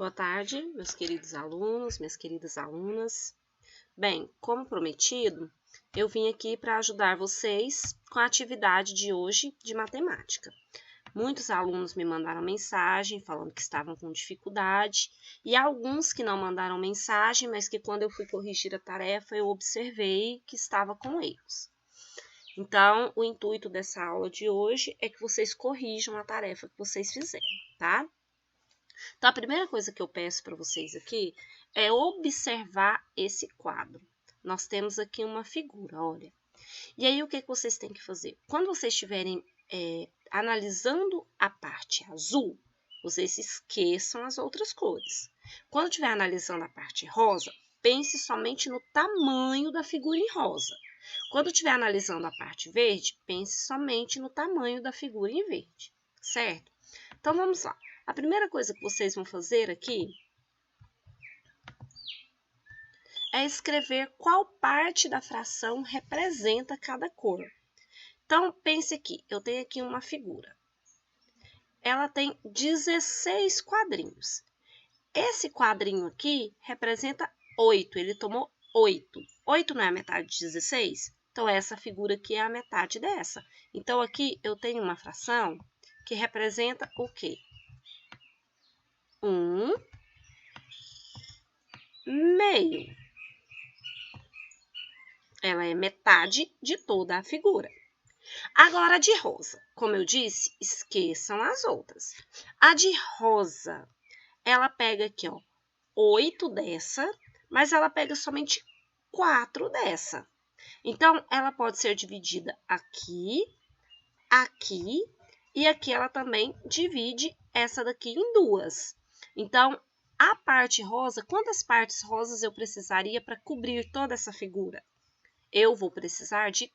Boa tarde, meus queridos alunos, minhas queridas alunas. Bem, como prometido, eu vim aqui para ajudar vocês com a atividade de hoje de matemática. Muitos alunos me mandaram mensagem falando que estavam com dificuldade e alguns que não mandaram mensagem, mas que quando eu fui corrigir a tarefa eu observei que estava com erros. Então, o intuito dessa aula de hoje é que vocês corrijam a tarefa que vocês fizeram, tá? Então, a primeira coisa que eu peço para vocês aqui é observar esse quadro. Nós temos aqui uma figura, olha. E aí, o que vocês têm que fazer? Quando vocês estiverem analisando a parte azul, vocês esqueçam as outras cores. Quando estiver analisando a parte rosa, pense somente no tamanho da figura em rosa. Quando estiver analisando a parte verde, pense somente no tamanho da figura em verde, certo? Então, vamos lá. A primeira coisa que vocês vão fazer aqui é escrever qual parte da fração representa cada cor. Então, pense aqui, eu tenho aqui uma figura. Ela tem 16 quadrinhos. Esse quadrinho aqui representa 8, ele tomou 8. 8 não é a metade de 16? Então, essa figura aqui é a metade dessa. Então, aqui eu tenho uma fração que representa o quê? 1 meio. Ela é metade de toda a figura. Agora, a de rosa. Como eu disse, esqueçam as outras. A de rosa, ela pega aqui, ó, 8 dessa, mas ela pega somente 4 dessa. Então, ela pode ser dividida aqui, aqui, e aqui ela também divide essa daqui em duas. Então, a parte rosa, quantas partes rosas eu precisaria para cobrir toda essa figura? Eu vou precisar de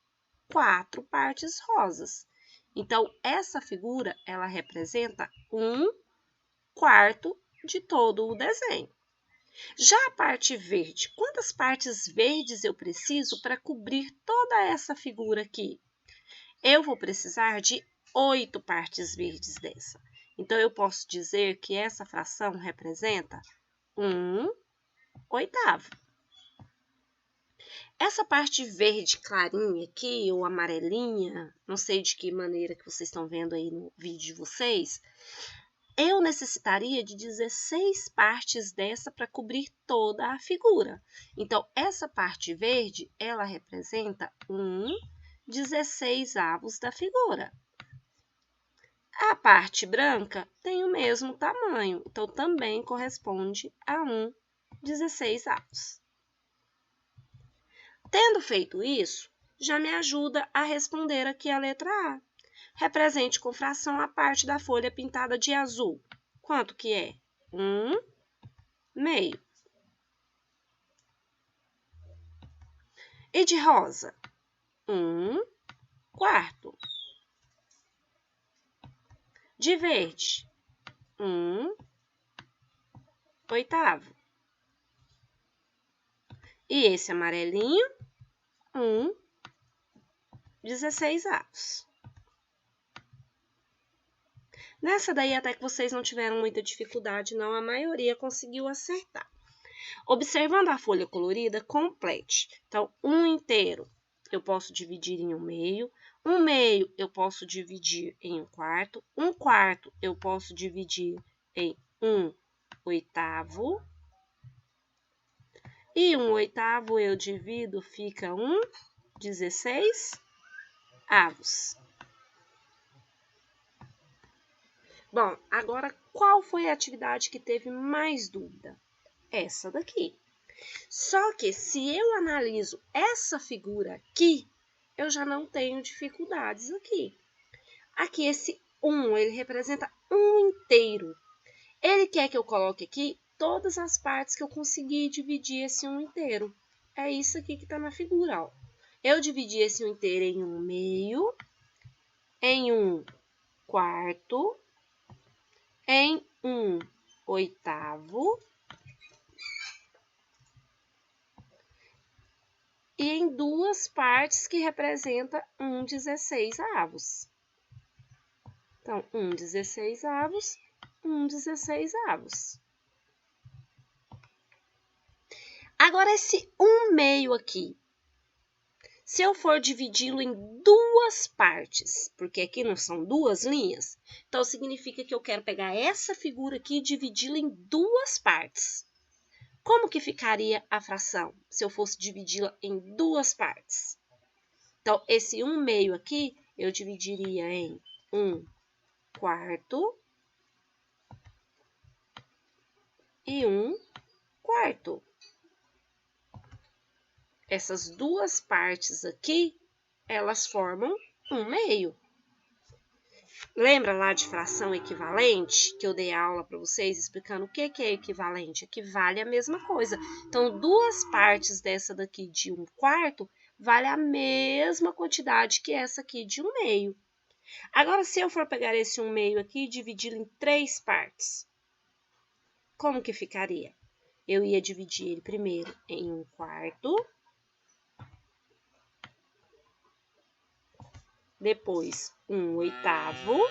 4 partes rosas. Então, essa figura, ela representa 1/4 de todo o desenho. Já a parte verde, quantas partes verdes eu preciso para cobrir toda essa figura aqui? Eu vou precisar de 8 partes verdes dessa. Então, eu posso dizer que essa fração representa 1/8. Essa parte verde clarinha aqui, ou amarelinha, não sei de que maneira que vocês estão vendo aí no vídeo de vocês, eu necessitaria de 16 partes dessa para cobrir toda a figura. Então, essa parte verde, ela representa 1/16 da figura. A parte branca tem o mesmo tamanho, então também corresponde a 1/16. Tendo feito isso, já me ajuda a responder aqui a letra A. Represente com fração a parte da folha pintada de azul. Quanto que é? 1/2. E de rosa? 1/4. De verde? 1/8. E esse amarelinho? 1/16. Nessa daí, até que vocês não tiveram muita dificuldade, não, a maioria conseguiu acertar. Observando a folha colorida, complete. Então, 1/2 eu posso dividir em 1/2, 1/2 eu posso dividir em 1/4, 1/4 eu posso dividir em 1/8, e 1/8 eu divido, fica 1/16. Bom, agora qual foi a atividade que teve mais dúvida? Essa daqui. Só que se eu analiso essa figura aqui, eu já não tenho dificuldades aqui. Aqui esse 1, ele representa 1/2. Ele quer que eu coloque aqui todas as partes que eu consegui dividir esse 1/2. É isso aqui que está na figura, ó. Eu dividi esse 1/2 em 1/2, em 1/4, em 1/8 e em duas partes que representa 1/16. Então, 1/16, 1/16. Agora, esse 1/2 aqui, se eu for dividi-lo em duas partes, porque aqui não são duas linhas, então significa que eu quero pegar essa figura aqui e dividi-la em duas partes. Como que ficaria a fração se eu fosse dividi-la em duas partes? Então, esse 1/2 aqui, eu dividiria em 1/4 e 1/4. Essas duas partes aqui, elas formam 1/2. Lembra lá de fração equivalente, que eu dei aula para vocês explicando o que é equivalente? Equivale a mesma coisa. Então, duas partes dessa daqui de 1/4 vale a mesma quantidade que essa aqui de 1/2. Agora, se eu for pegar esse 1/2 aqui e dividi-lo em 3 partes, como que ficaria? Eu ia dividir ele primeiro em 1/4, depois 1/8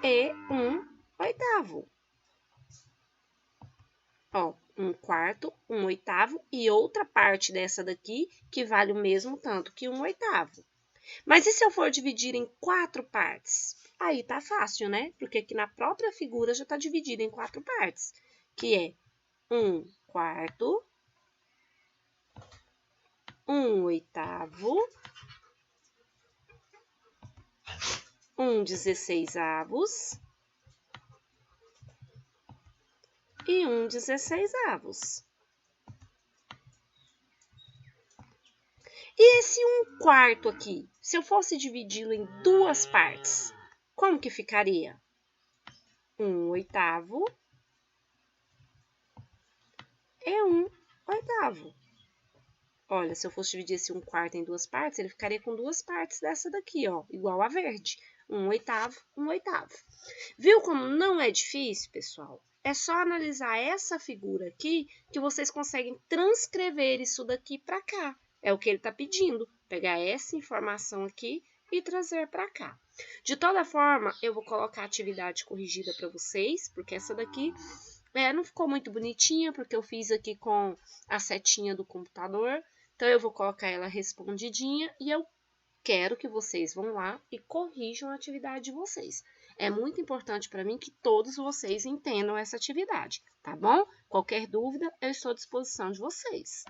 e 1/8. Ó, 1/4, 1/8 e outra parte dessa daqui que vale o mesmo tanto que 1/8. Mas e se eu for dividir em 4 partes? Aí tá fácil, né? Porque aqui na própria figura já tá dividida em 4 partes, que é 1/4, 1/8, 1/16 e 1/16. E esse 1/4 aqui, se eu fosse dividi-lo em duas partes, como que ficaria? 1/8 e 1/8. Olha, se eu fosse dividir esse 1/4 em duas partes, ele ficaria com duas partes dessa daqui, ó, igual a verde. 1/8, 1/8. Viu como não é difícil, pessoal? É só analisar essa figura aqui que vocês conseguem transcrever isso daqui para cá. É o que ele está pedindo, pegar essa informação aqui e trazer para cá. De toda forma, eu vou colocar a atividade corrigida para vocês, porque essa daqui não ficou muito bonitinha, porque eu fiz aqui com a setinha do computador. Então, eu vou colocar ela respondidinha e eu quero que vocês vão lá e corrijam a atividade de vocês. É muito importante para mim que todos vocês entendam essa atividade, tá bom? Qualquer dúvida, eu estou à disposição de vocês.